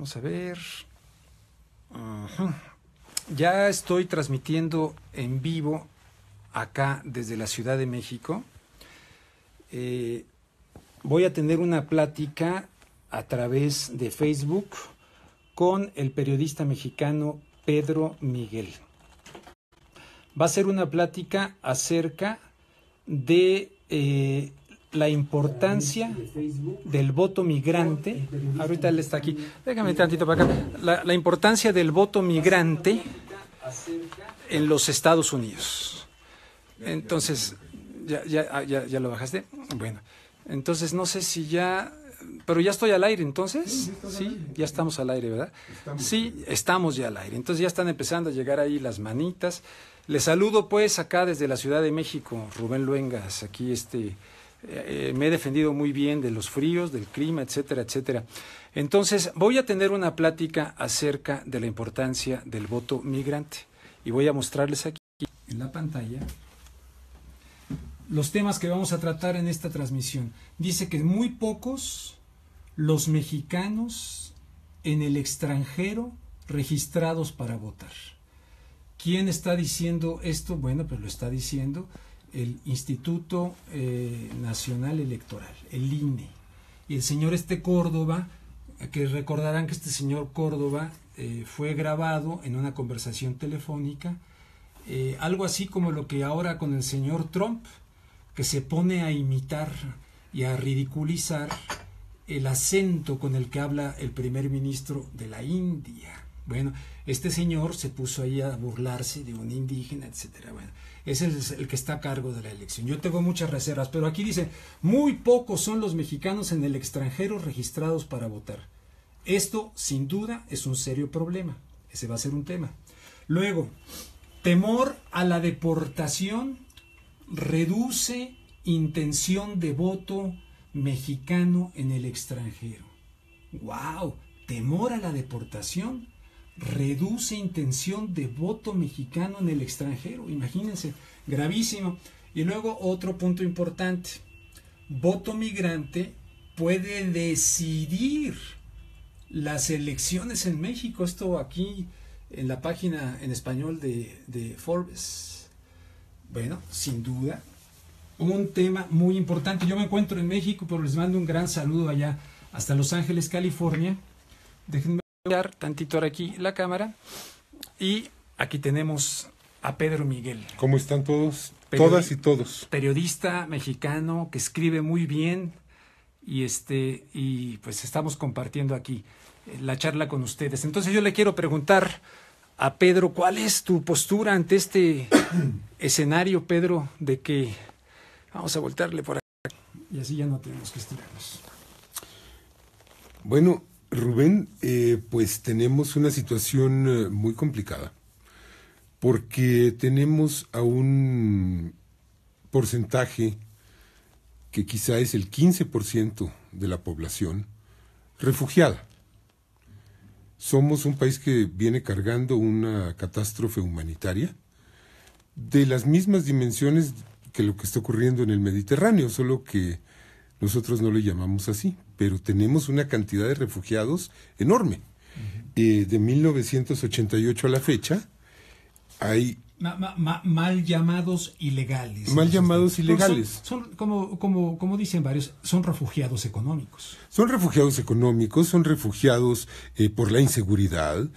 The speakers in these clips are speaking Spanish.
Vamos a ver. Ya estoy transmitiendo en vivo acá desde la Ciudad de México. Voy a tener una plática a través de Facebook con el periodista mexicano Pedro Miguel. Va a ser una plática acerca de la importancia del voto migrante. Ahorita él está aquí. Déjame tantito para acá. La importancia del voto migrante en los Estados Unidos. Entonces, ¿ya lo bajaste? Bueno, entonces no sé si ya... Pero ya estoy al aire, entonces. Sí, ya estamos al aire, ¿verdad? Sí, estamos ya al aire. Entonces ya están empezando a llegar ahí las manitas. Les saludo pues acá desde la Ciudad de México, Rubén Luengas. Aquí me he defendido muy bien de los fríos, del clima, etcétera, etcétera. Entonces voy a tener una plática acerca de la importancia del voto migrante. Y voy a mostrarles aquí en la pantalla los temas que vamos a tratar en esta transmisión. Dice que muy pocos los mexicanos en el extranjero registrados para votar. ¿Quién está diciendo esto? Bueno, pues lo está diciendo el Instituto Nacional Electoral, el INE. Y el señor Córdoba, que recordarán que este señor Córdoba fue grabado en una conversación telefónica, algo así como lo que ahora con el señor Trump, que se pone a imitar y a ridiculizar el acento con el que habla el primer ministro de la India. Bueno, este señor se puso ahí a burlarse de un indígena, etcétera. Bueno, ese es el que está a cargo de la elección. Yo tengo muchas reservas, pero aquí dice, muy pocos son los mexicanos en el extranjero registrados para votar. Esto, sin duda, es un serio problema. Ese va a ser un tema. Luego, temor a la deportación reduce intención de voto mexicano en el extranjero. ¡Wow! Temor a la deportación reduce intención de voto mexicano en el extranjero. Imagínense, gravísimo. Y luego otro punto importante. Voto migrante puede decidir las elecciones en México. Esto aquí en la página en español de Forbes. Bueno, sin duda, un tema muy importante. Yo me encuentro en México, pero les mando un gran saludo allá hasta Los Ángeles, California. Déjenme mirar tantito ahora aquí la cámara. Y aquí tenemos a Pedro Miguel. ¿Cómo están todos? Todas y todos. Periodista mexicano que escribe muy bien y pues estamos compartiendo aquí la charla con ustedes. Entonces yo le quiero preguntar a Pedro, ¿cuál es tu postura ante este escenario, Pedro, de que vamos a voltearle por acá y así ya no tenemos que estirarnos? Bueno, Rubén, pues tenemos una situación muy complicada, porque tenemos a un porcentaje que quizá es el 15% de la población refugiada. Somos un país que viene cargando una catástrofe humanitaria de las mismas dimensiones que lo que está ocurriendo en el Mediterráneo, solo que nosotros no le llamamos así, pero tenemos una cantidad de refugiados enorme. De 1988 a la fecha hay... Mal llamados ilegales. Mal llamados ilegales. Son como dicen varios, son refugiados económicos. Son refugiados económicos, son refugiados por la inseguridad,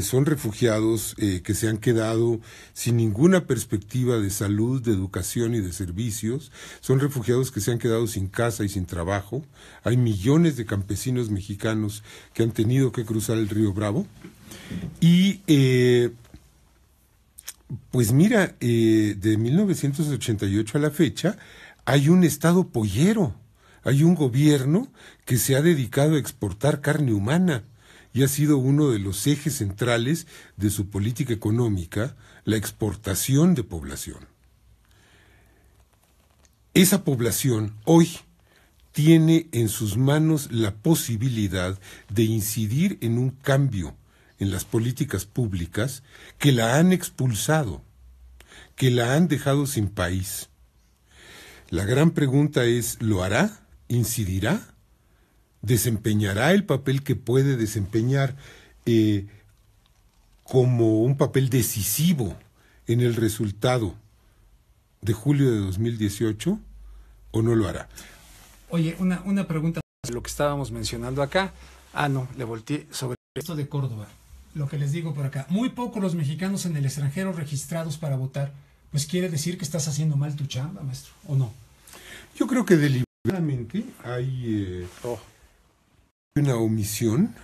son refugiados que se han quedado sin ninguna perspectiva de salud, de educación y de servicios, son refugiados que se han quedado sin casa y sin trabajo. Hay millones de campesinos mexicanos que han tenido que cruzar el río Bravo y... Pues mira, de 1988 a la fecha hay un estado pollero, hay un gobierno que se ha dedicado a exportar carne humana y ha sido uno de los ejes centrales de su política económica, la exportación de población. Esa población hoy tiene en sus manos la posibilidad de incidir en un cambio en las políticas públicas que la han expulsado, que la han dejado sin país. La gran pregunta es, ¿lo hará? ¿Incidirá? desempeñará el papel que puede desempeñar como un papel decisivo en el resultado de julio de 2018 o no lo hará? Oye, una pregunta sobre lo que estábamos mencionando acá. No, le volteé sobre esto de Córdoba. Lo que les digo por acá, muy pocos los mexicanos en el extranjero registrados para votar. Pues quiere decir que estás haciendo mal tu chamba, maestro, ¿o no? Yo creo que deliberadamente hay una omisión,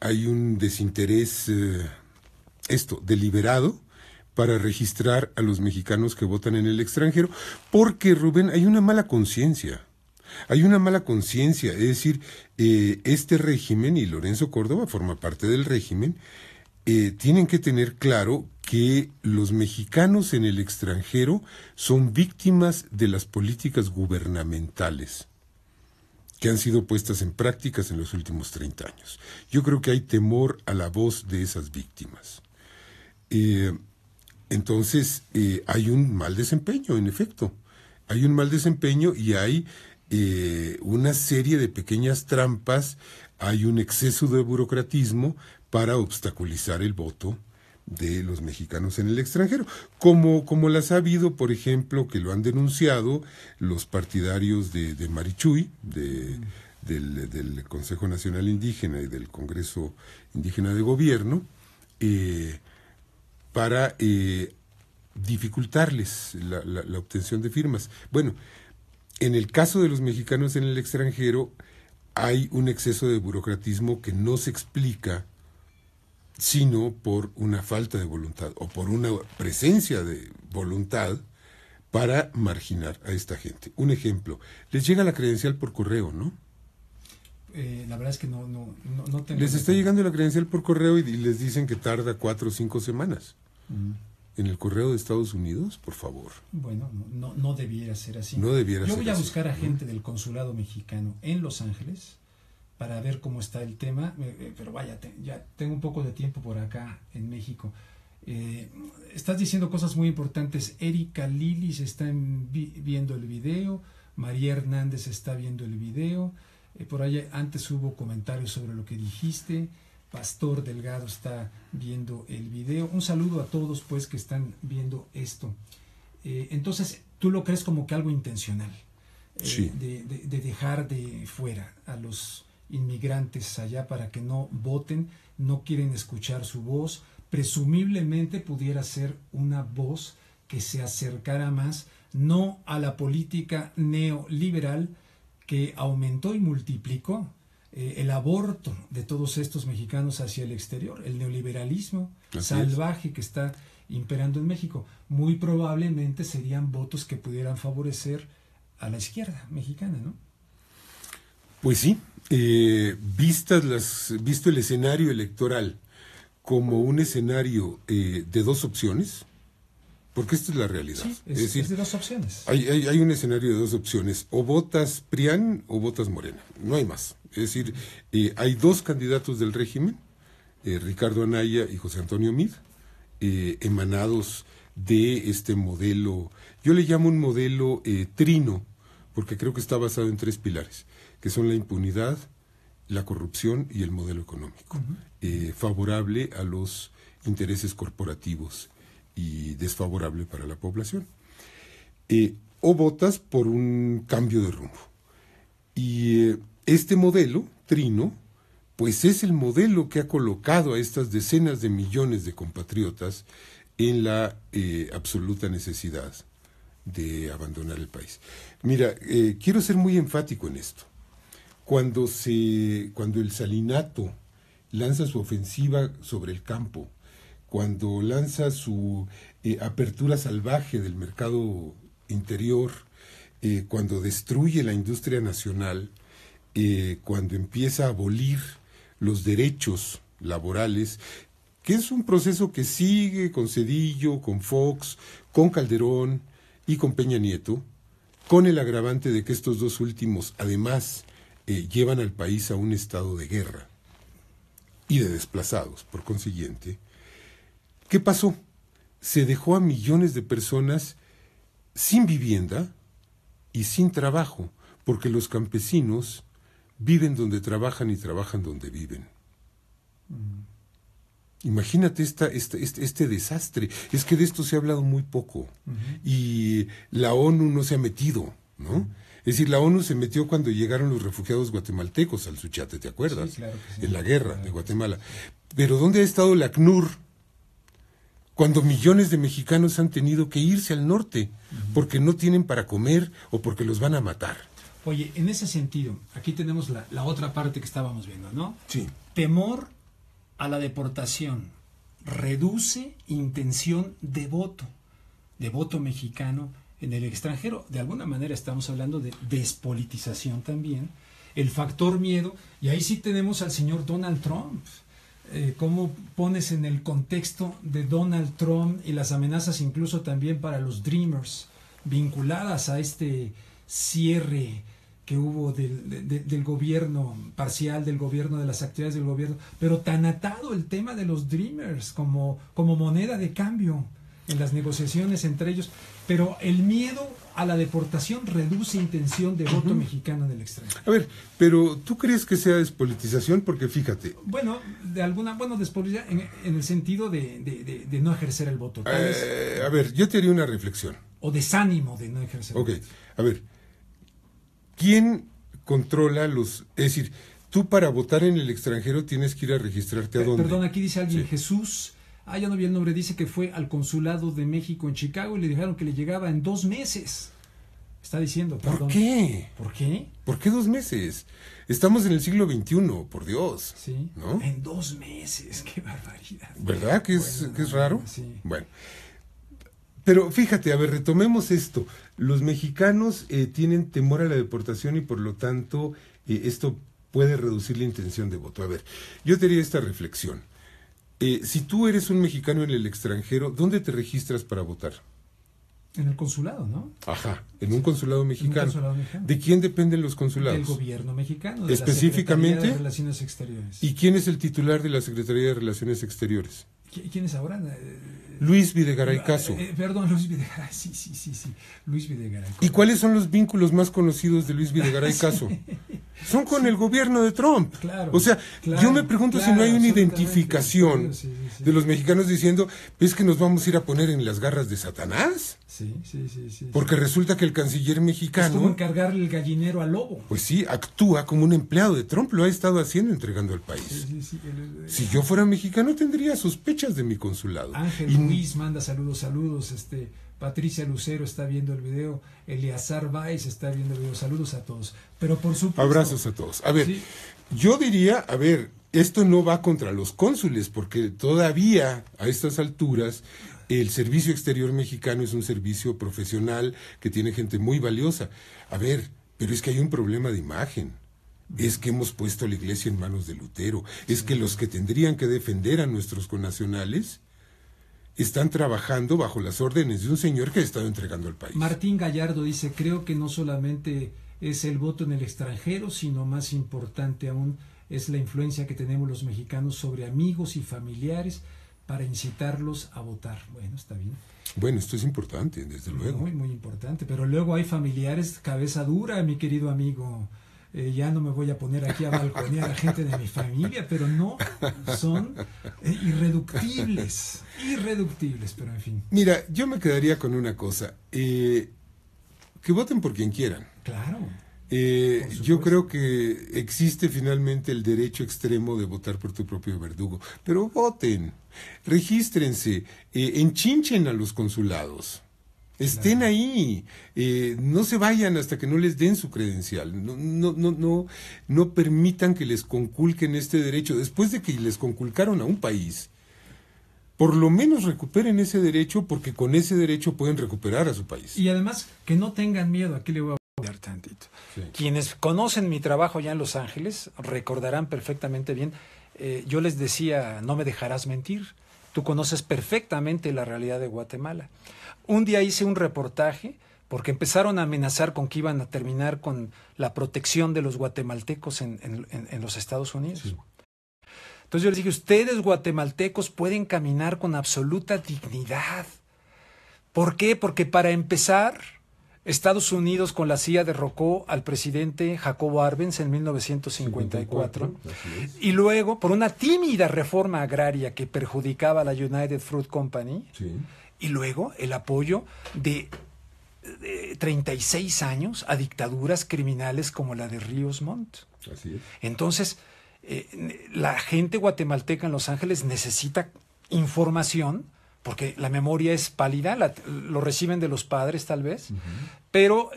hay un desinterés, deliberado, para registrar a los mexicanos que votan en el extranjero, porque, Rubén, hay una mala conciencia. Hay una mala conciencia, es decir, este régimen, y Lorenzo Córdoba forma parte del régimen, tienen que tener claro que los mexicanos en el extranjero son víctimas de las políticas gubernamentales que han sido puestas en prácticas en los últimos 30 años. Yo creo que hay temor a la voz de esas víctimas. Entonces, hay un mal desempeño, en efecto. Hay un mal desempeño y hay una serie de pequeñas trampas, hay un exceso de burocratismo para obstaculizar el voto de los mexicanos en el extranjero, como las ha habido, por ejemplo, que lo han denunciado los partidarios de Marichuy, del Consejo Nacional Indígena y del Congreso Indígena de Gobierno, para dificultarles la obtención de firmas. Bueno, en el caso de los mexicanos en el extranjero hay un exceso de burocratismo que no se explica sino por una falta de voluntad o por una presencia de voluntad para marginar a esta gente. Un ejemplo, les llega la credencial por correo, ¿no? La verdad es que no tengo... Les está llegando la credencial por correo y les dicen que tarda 4 o 5 semanas. En el correo de Estados Unidos, por favor. Bueno, no debiera ser así. No debiera ser así. Yo voy a buscar a gente del consulado mexicano en Los Ángeles para ver cómo está el tema, pero vaya, ya tengo un poco de tiempo por acá en México. Estás diciendo cosas muy importantes. Erika Lilis está viendo el video, María Hernández está viendo el video, por ahí antes hubo comentarios sobre lo que dijiste. Pastor Delgado está viendo el video. Un saludo a todos pues que están viendo esto. Entonces, ¿tú lo crees como que algo intencional? Sí. De dejar de fuera a los inmigrantes allá para que no voten, no quieren escuchar su voz. Presumiblemente pudiera ser una voz que se acercara más, no a la política neoliberal que aumentó y multiplicó el aborto de todos estos mexicanos hacia el exterior, el neoliberalismo salvaje que está imperando en México. Muy probablemente serían votos que pudieran favorecer a la izquierda mexicana, ¿no? Pues sí, visto el escenario electoral como un escenario de dos opciones, porque esta es la realidad. Sí, es decir, es de dos opciones. Hay un escenario de dos opciones, o votas PRIAN o votas Morena, no hay más. Es decir, hay dos candidatos del régimen, Ricardo Anaya y José Antonio Meade, emanados de este modelo, yo le llamo un modelo trino, porque creo que está basado en 3 pilares, que son la impunidad, la corrupción y el modelo económico, favorable a los intereses corporativos y desfavorable para la población. O votas por un cambio de rumbo. Y este modelo, trino, pues es el modelo que ha colocado a estas decenas de millones de compatriotas en la absoluta necesidad de abandonar el país. Mira, quiero ser muy enfático en esto. Cuando el salinato lanza su ofensiva sobre el campo, cuando lanza su apertura salvaje del mercado interior, cuando destruye la industria nacional, cuando empieza a abolir los derechos laborales, que es un proceso que sigue con Zedillo, con Fox, con Calderón y con Peña Nieto, con el agravante de que estos dos últimos, además, llevan al país a un estado de guerra y de desplazados, por consiguiente. ¿Qué pasó? Se dejó a millones de personas sin vivienda y sin trabajo, porque los campesinos viven donde trabajan y trabajan donde viven. Imagínate este desastre. Es que de esto se ha hablado muy poco. Y la ONU no se ha metido, ¿no? Es decir, la ONU se metió cuando llegaron los refugiados guatemaltecos al Suchiate, ¿te acuerdas? Sí, claro que sí. En la guerra de Guatemala. Pero ¿dónde ha estado la ACNUR cuando millones de mexicanos han tenido que irse al norte porque no tienen para comer o porque los van a matar? Oye, en ese sentido, aquí tenemos la otra parte que estábamos viendo, ¿no? Sí. Temor a la deportación reduce intención de voto mexicano en el extranjero. De alguna manera estamos hablando de despolitización también, el factor miedo, y ahí sí tenemos al señor Donald Trump. ¿Cómo pones en el contexto de Donald Trump y las amenazas incluso también para los Dreamers vinculadas a este cierre que hubo del gobierno parcial, del gobierno, de las actividades del gobierno, pero tan atado el tema de los Dreamers como moneda de cambio en las negociaciones entre ellos? Pero el miedo a la deportación reduce intención de voto mexicano en el extranjero. A ver, pero ¿tú crees que sea despolitización? Porque fíjate. Bueno, despolitización en el sentido de no ejercer el voto. A ver, yo te haría una reflexión. O desánimo de no ejercer el voto. Ok, a ver. ¿Quién controla los...? Es decir, tú para votar en el extranjero tienes que ir a registrarte a dónde. Perdón, aquí dice alguien, Sí. Jesús... ya no vi el nombre, dice que fue al consulado de México en Chicago y le dijeron que le llegaba en 2 meses. Está diciendo, perdón. ¿Por qué? ¿Por qué? ¿Por qué 2 meses? Estamos en el siglo XXI, por Dios. Sí, ¿no? en 2 meses, qué barbaridad. ¿Verdad que es raro? Sí. Bueno, pero fíjate, a ver, retomemos esto. Los mexicanos tienen temor a la deportación y por lo tanto esto puede reducir la intención de voto. A ver, yo te haría esta reflexión. Si tú eres un mexicano en el extranjero, ¿dónde te registras para votar? En el consulado, ¿no? Ajá, en un consulado mexicano. En un consulado mexicano. ¿De quién dependen los consulados? Del gobierno mexicano. De Específicamente. La Secretaría de Relaciones Exteriores. ¿Y quién es el titular de la Secretaría de Relaciones Exteriores? ¿Quién es ahora? Luis Videgaray Caso. Perdón, Luis Videgaray. Sí. Luis Videgaray. ¿Y cuáles son los vínculos más conocidos de Luis Videgaray Caso? Son con el gobierno de Trump. Claro, o sea, yo me pregunto si no hay una identificación sí. de los mexicanos diciendo, ¿es que nos vamos a ir a poner en las garras de Satanás? Sí. Porque resulta que el canciller Es como mexicano, encargarle el gallinero al lobo. pues sí, actúa como un empleado de Trump, lo ha estado haciendo entregando al país. Sí. Si yo fuera mexicano tendría sospechas de mi consulado. Ángel Ruiz manda saludos. Patricia Lucero está viendo el video, Eleazar Valls está viendo el video, saludos a todos. Pero por supuesto... Abrazos a todos. A ver, Sí. yo diría, esto no va contra los cónsules, porque todavía a estas alturas el servicio exterior mexicano es un servicio profesional que tiene gente muy valiosa. A ver, pero es que hay un problema de imagen. Es que hemos puesto a la iglesia en manos de Lutero. Es que los que tendrían que defender a nuestros connacionales están trabajando bajo las órdenes de un señor que ha estado entregando al país. Martín Gallardo dice, creo que no solamente es el voto en el extranjero, sino más importante aún es la influencia que tenemos los mexicanos sobre amigos y familiares para incitarlos a votar. Bueno, está bien. Bueno, esto es importante, desde luego. Muy, muy importante. Pero luego hay familiares cabeza dura, mi querido amigo. Ya no me voy a poner aquí a balconear a gente de mi familia, pero no, son irreductibles, pero en fin. Mira, yo me quedaría con una cosa, que voten por quien quieran. Claro. Yo creo que existe finalmente el derecho extremo de votar por tu propio verdugo, pero voten, regístrense, enchinchen a los consulados. Estén ahí, no se vayan hasta que no les den su credencial, no permitan que les conculquen este derecho. Después de que les conculcaron a un país, por lo menos recuperen ese derecho, porque con ese derecho pueden recuperar a su país. Y además, que no tengan miedo, aquí le voy a hablar tantito. Sí. Quienes conocen mi trabajo ya en Los Ángeles recordarán perfectamente bien, yo les decía, no me dejarás mentir, tú conoces perfectamente la realidad de Guatemala. Un día hice un reportaje porque empezaron a amenazar con que iban a terminar con la protección de los guatemaltecos en los Estados Unidos. Sí. Entonces yo les dije, ustedes guatemaltecos pueden caminar con absoluta dignidad. ¿Por qué? Porque para empezar, Estados Unidos con la CIA derrocó al presidente Jacobo Arbenz en 1954 y luego por una tímida reforma agraria que perjudicaba a la United Fruit Company y luego el apoyo de 36 años a dictaduras criminales como la de Ríos Montt. Así es. Entonces, la gente guatemalteca en Los Ángeles necesita información porque la memoria es pálida, lo reciben de los padres tal vez, pero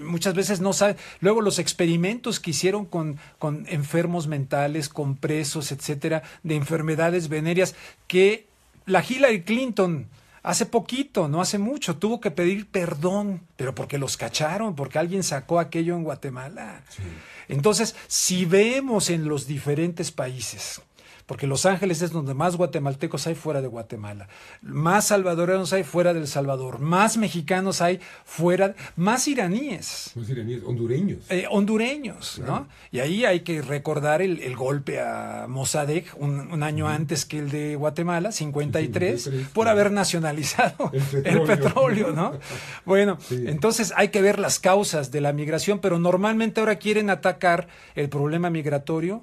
muchas veces no saben. Luego los experimentos que hicieron con enfermos mentales, con presos, etcétera, de enfermedades venéreas, que la Hillary Clinton hace poquito, no hace mucho, tuvo que pedir perdón, pero porque los cacharon, porque alguien sacó aquello en Guatemala. Sí. Entonces, si vemos en los diferentes países, porque Los Ángeles es donde más guatemaltecos hay fuera de Guatemala, más salvadoreños hay fuera del Salvador, más mexicanos hay fuera, más iraníes. Más iraníes, hondureños. Hondureños, claro. ¿No? Y ahí hay que recordar el golpe a Mossadegh un año antes que el de Guatemala, 53, por haber nacionalizado el petróleo, ¿no? Bueno, entonces hay que ver las causas de la migración, pero normalmente ahora quieren atacar el problema migratorio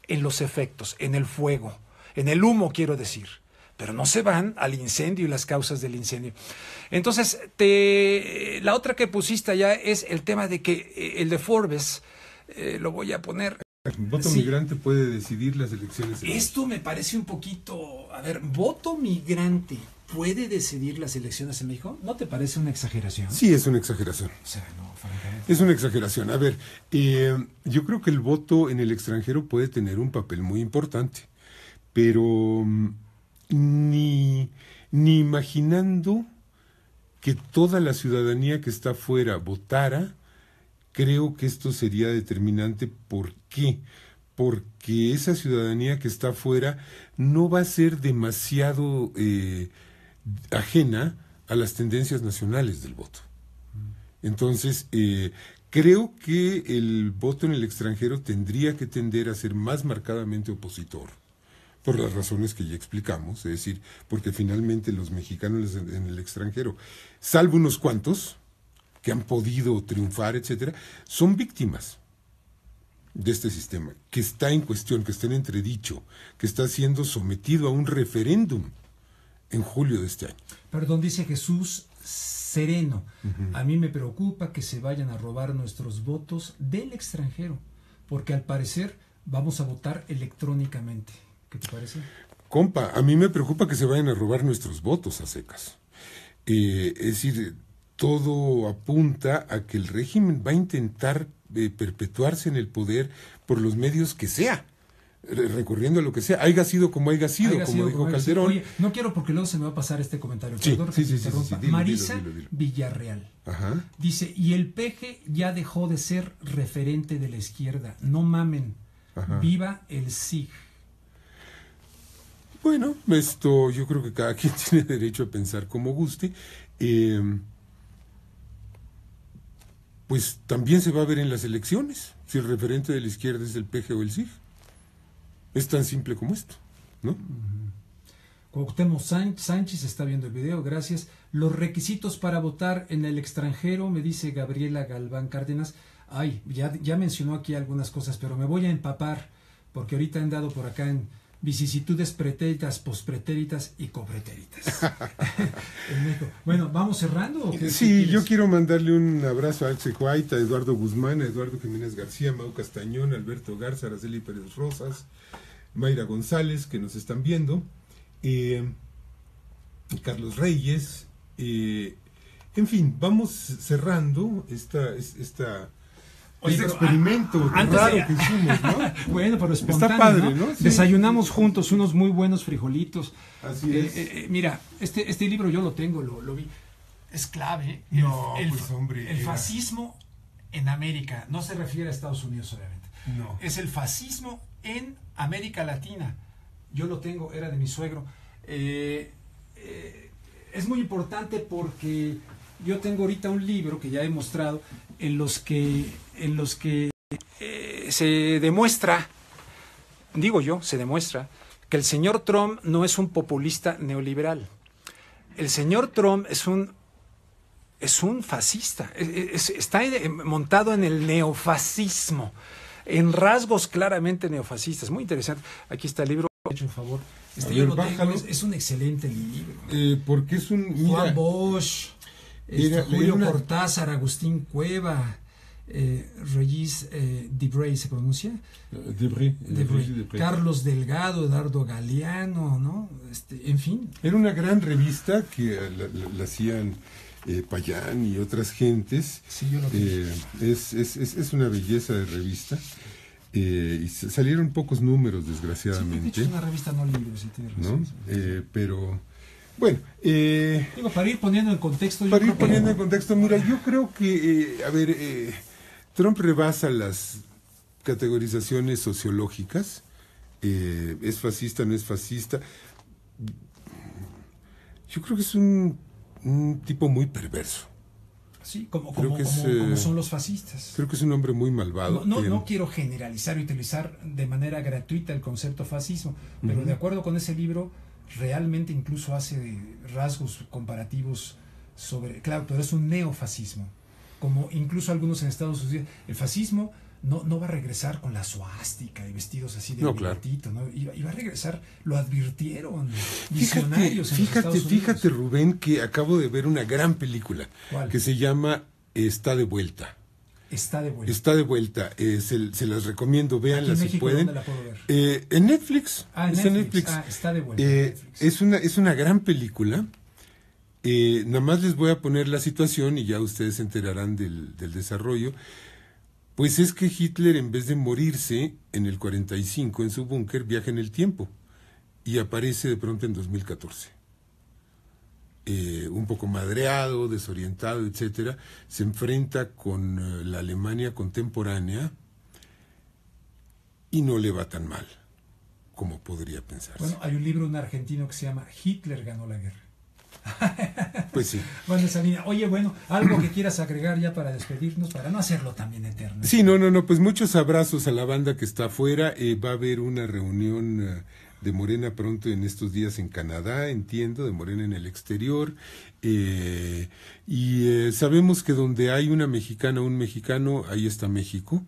en los efectos, en el fuego, en el humo, quiero decir, pero no se van al incendio y las causas del incendio. Entonces, la otra que pusiste allá es el tema de que el de Forbes, lo voy a poner. El voto migrante puede decidir las elecciones. Esto me parece un poquito, a ver, voto migrante puede decidir las elecciones en México. ¿No te parece una exageración? Sí, es una exageración. O sea, no, francamente. Es una exageración. A ver, yo creo que el voto en el extranjero puede tener un papel muy importante, pero ni imaginando que toda la ciudadanía que está afuera votara, creo que esto sería determinante. ¿Por qué? Porque esa ciudadanía que está afuera no va a ser demasiado ajena a las tendencias nacionales del voto. Entonces, creo que el voto en el extranjero tendría que tender a ser más marcadamente opositor, por las razones que ya explicamos, es decir, porque finalmente los mexicanos en el extranjero, salvo unos cuantos que han podido triunfar, etcétera, son víctimas de este sistema, que está en cuestión, que está en entredicho, que está siendo sometido a un referéndum en julio de este año. Perdón, dice Jesús Sereno. A mí me preocupa que se vayan a robar nuestros votos del extranjero, porque al parecer vamos a votar electrónicamente. ¿Qué te parece? Compa, a mí me preocupa que se vayan a robar nuestros votos a secas. Es decir, todo apunta a que el régimen va a intentar perpetuarse en el poder por los medios que sea, recurriendo a lo que sea, haya sido como haya sido, como dijo Calderón. Oye, no quiero porque luego se me va a pasar este comentario. Sí, sí. Dilo, Marisa dilo. Villarreal. Ajá. Dice, y el peje ya dejó de ser referente de la izquierda. No mamen. Ajá. Viva el SIG. Bueno, esto yo creo que cada quien tiene derecho a pensar como guste. Pues también se va a ver en las elecciones si el referente de la izquierda es el PG o el SIG. Es tan simple como esto, ¿no? Cuauhtémoc Sánchez está viendo el video, gracias. Los requisitos para votar en el extranjero, me dice Gabriela Galván Cárdenas. Ay, ya mencionó aquí algunas cosas, pero me voy a empapar, porque ahorita han dado por acá en vicisitudes pretéritas, pospretéritas y copretéritas. Bueno, ¿vamos cerrando? ¿O qué, sí, yo quiero mandarle un abrazo a Axel Cuaita, a Eduardo Guzmán, a Eduardo Jiménez García, Mau Castañón, Alberto Garza, Araceli Pérez Rosas, Mayra González, que nos están viendo, Carlos Reyes, en fin, vamos cerrando este experimento raro que hicimos, ¿no? Bueno, pero espontáneo, está padre, ¿no? Sí, desayunamos juntos unos muy buenos frijolitos. Así es. Mira, este libro yo lo tengo, lo vi. Es clave. El fascismo en América. No se refiere a Estados Unidos, obviamente. No. Es el fascismo en América Latina. Yo lo tengo, era de mi suegro. Es muy importante porque yo tengo ahorita un libro que ya he mostrado en los que se demuestra, se demuestra que el señor Trump no es un populista neoliberal. El señor Trump es un es un fascista, está montado en el neofascismo, en rasgos claramente neofascistas. Muy interesante. Aquí está el libro. Hecho un favor. Yo lo tengo, es un excelente libro. Porque es un... Juan Bosch, Julio Cortázar, Agustín Cueva, Regis Debray, ¿se pronuncia? Debray. Carlos Delgado, Eduardo Galeano, ¿no? En fin. Era una gran revista que la hacían Payán y otras gentes. Sí, yo lo vi. Es una belleza de revista. Y salieron pocos números, desgraciadamente. Sí, de hecho, es una revista, no libros, si tienes razón. ¿No? Pero, bueno. Digo, para ir poniendo en contexto. Mira, yo creo que, Trump rebasa las categorizaciones sociológicas. ¿Es fascista, no es fascista? Yo creo que es un tipo muy perverso. Sí, como son los fascistas. Creo que es un hombre muy malvado. No quiero generalizar y utilizar de manera gratuita el concepto fascismo, pero de acuerdo con ese libro, realmente incluso hace rasgos comparativos sobre... Claro, pero es un neofascismo. Como incluso algunos en Estados Unidos, el fascismo no va a regresar con la suástica y vestidos así de bigotito, ¿no? Y va a regresar, lo advirtieron visionarios. Fíjate, Rubén, que acabo de ver una gran película. ¿Cuál? Que se llama Está de vuelta. Está de vuelta. Se las recomiendo, véanla si pueden. ¿Dónde la puedo ver? En Netflix. En Netflix. Está de vuelta. Es una gran película. Nada más les voy a poner la situación y ya ustedes se enterarán del desarrollo. Pues es que Hitler, en vez de morirse en el 45 en su búnker, viaja en el tiempo y aparece de pronto en 2014. Un poco madreado, desorientado, etcétera, se enfrenta con la Alemania contemporánea y no le va tan mal como podría pensarse. Bueno, hay un libro en argentino que se llama Hitler ganó la guerra. Pues sí. Bueno, Sabina, oye, algo que quieras agregar ya para despedirnos, para no hacerlo también eterno. Sí, pues muchos abrazos a la banda que está afuera. Va a haber una reunión de Morena pronto en estos días en Canadá, entiendo, de Morena en el exterior. Sabemos que donde hay una mexicana, un mexicano, ahí está México.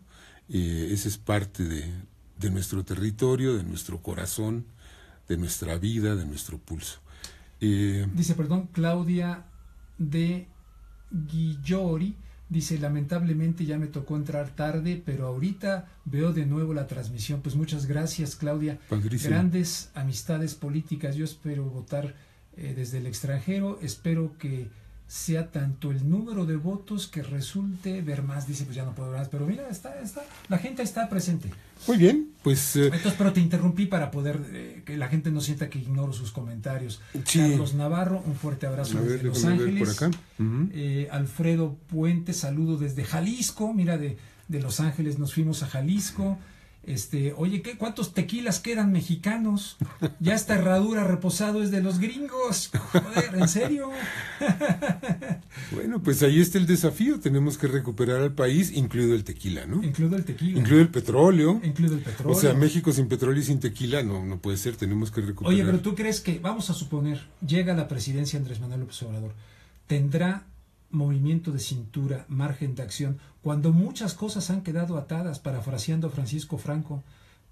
Ese es parte de nuestro territorio, de nuestro corazón, de nuestra vida, de nuestro pulso. Dice, Claudia de Guillori, dice, lamentablemente ya me tocó entrar tarde, pero ahorita veo de nuevo la transmisión. Pues muchas gracias, Claudia. Padrísimo. Grandes amistades políticas. Yo espero votar desde el extranjero. Espero que sea tanto el número de votos que resulte ver más. Dice, pues ya no puedo ver más, pero mira, la gente está presente. Muy bien, pues... Entonces, pero te interrumpí para poder que la gente no sienta que ignoro sus comentarios. Sí. Carlos Navarro, un fuerte abrazo desde Los Ángeles. Por acá. Alfredo Puente, saludo desde Jalisco. Mira, de Los Ángeles nos fuimos a Jalisco. Oye, ¿cuántos tequilas quedan mexicanos? Ya esta herradura reposado es de los gringos. Joder, ¿en serio? Bueno, pues ahí está el desafío. Tenemos que recuperar al país, incluido el tequila, ¿no? Incluido el tequila. Incluido el petróleo. O sea, México sin petróleo y sin tequila no puede ser. Tenemos que recuperar. Oye, pero ¿tú crees que, vamos a suponer, llega a la presidencia Andrés Manuel López Obrador, tendrá movimiento de cintura, margen de acción, cuando muchas cosas han quedado atadas, parafraseando a Francisco Franco,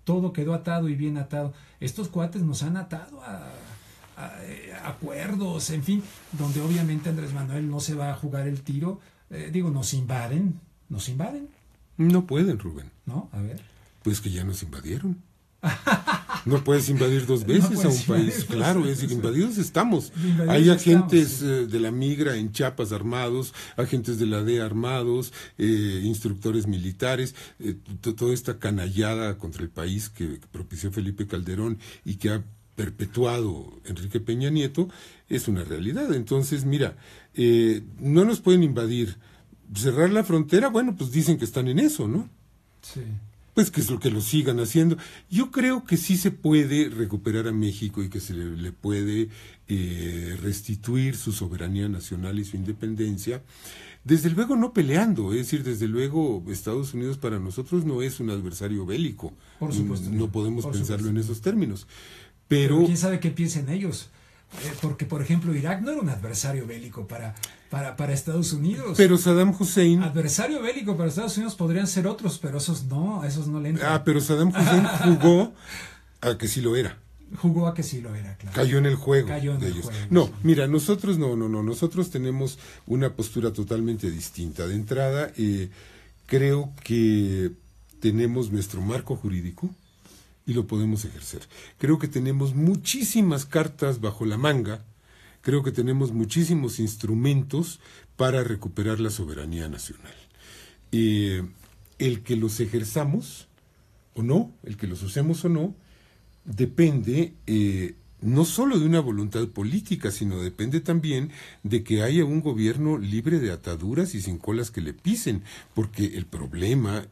todo quedó atado y bien atado? Estos cuates nos han atado a acuerdos, en fin, donde obviamente Andrés Manuel no se va a jugar el tiro. Nos invaden. No pueden, Rubén. ¿No? A ver. Pues que ya nos invadieron. No puedes invadir dos veces a un país, claro, es decir, invadidos estamos. Hay agentes de la Migra en Chiapas armados, agentes de la DEA armados, instructores militares, toda esta canallada contra el país que propició Felipe Calderón y que ha perpetuado Enrique Peña Nieto, es una realidad. Entonces, mira, no nos pueden invadir. Cerrar la frontera, bueno, pues dicen que están en eso, ¿no? Sí. Pues que es lo que lo sigan haciendo. Yo creo que sí se puede recuperar a México y que se le puede restituir su soberanía nacional y su independencia, desde luego no peleando, es decir, desde luego Estados Unidos para nosotros no es un adversario bélico. Por supuesto. No podemos pensarlo en esos términos. Pero quién sabe qué piensen ellos. Porque, por ejemplo, Irak no era un adversario bélico para Estados Unidos. Pero Saddam Hussein... Adversario bélico para Estados Unidos podrían ser otros, pero esos no le entran. pero Saddam Hussein jugó a que sí lo era. Jugó a que sí lo era, claro. Cayó en el juego Cayó en de el ellos. juego, No, sí. mira, nosotros no. Nosotros tenemos una postura totalmente distinta. De entrada, creo que tenemos nuestro marco jurídico y lo podemos ejercer. Creo que tenemos muchísimas cartas bajo la manga, creo que tenemos muchísimos instrumentos para recuperar la soberanía nacional. El que los ejerzamos o no, el que los usemos o no, depende no solo de una voluntad política, sino depende también de que haya un gobierno libre de ataduras y sin colas que le pisen, porque el problema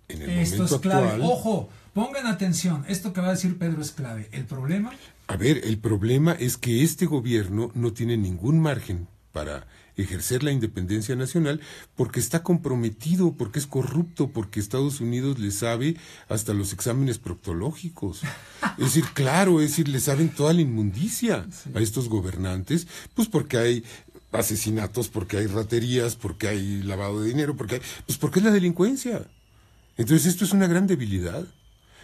en el Esto momento es clave. actual... Ojo, pongan atención, esto que va a decir Pedro es clave. El problema... A ver, el problema es que este gobierno no tiene ningún margen para ejercer la independencia nacional porque está comprometido, porque es corrupto, porque Estados Unidos le sabe hasta los exámenes proctológicos. Es decir, claro, le saben toda la inmundicia a estos gobernantes, pues porque hay asesinatos, porque hay raterías, porque hay lavado de dinero, porque es la delincuencia. Entonces esto es una gran debilidad.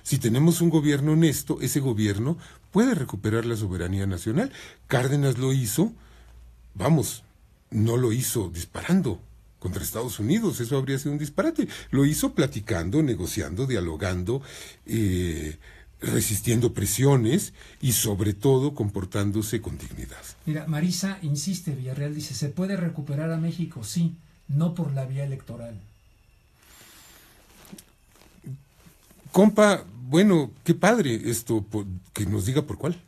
Si tenemos un gobierno honesto, ese gobierno puede recuperar la soberanía nacional. Cárdenas lo hizo, no lo hizo disparando contra Estados Unidos, eso habría sido un disparate. Lo hizo platicando, negociando, dialogando, resistiendo presiones y sobre todo comportándose con dignidad. Mira, Marisa insiste, Villarreal dice, ¿se puede recuperar a México? Sí, no por la vía electoral. Compa, bueno, qué padre esto, que nos diga por cuál.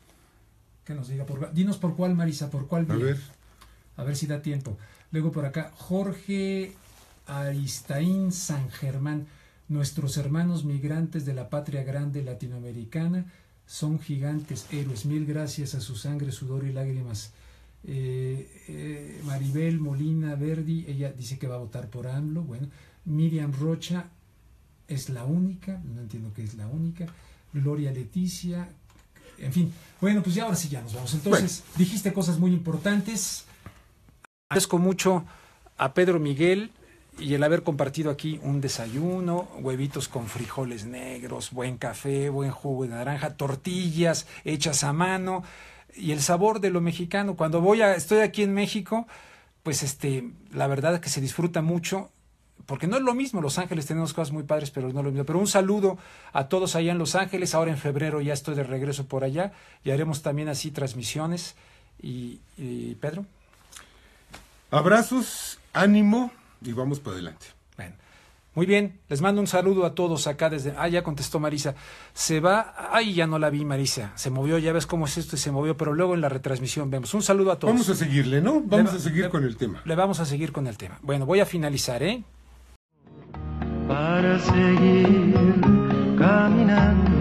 Que nos diga por cuál. Dinos por cuál, Marisa, por cuál vía. A ver si da tiempo. Luego por acá, Jorge Aristaín San Germán. Nuestros hermanos migrantes de la patria grande latinoamericana son gigantes héroes. Mil gracias a su sangre, sudor y lágrimas. Maribel Molina Verdi, ella dice que va a votar por AMLO. Bueno, Miriam Rocha es la única, no entiendo qué es la única. Gloria Leticia, en fin. Bueno, pues ya ahora sí ya nos vamos. Entonces, dijiste cosas muy importantes. Agradezco mucho a Pedro Miguel y el haber compartido aquí un desayuno, huevitos con frijoles negros, buen café, buen jugo de naranja, tortillas hechas a mano y el sabor de lo mexicano. Cuando estoy aquí en México, pues la verdad es que se disfruta mucho, porque no es lo mismo. Los Ángeles tenemos cosas muy padres, pero no es lo mismo. Pero un saludo a todos allá en Los Ángeles. Ahora en febrero ya estoy de regreso por allá y haremos también así transmisiones. Y Pedro. Abrazos, ánimo y vamos para adelante. Bueno, muy bien, les mando un saludo a todos acá desde... ya contestó Marisa. Se va... ya no la vi, Marisa. Se movió, ya ves cómo es esto y se movió, pero luego en la retransmisión vemos. Un saludo a todos. Vamos a seguirle, ¿no? Vamos a seguir con el tema. Le vamos a seguir con el tema. Bueno, voy a finalizar, Para seguir caminando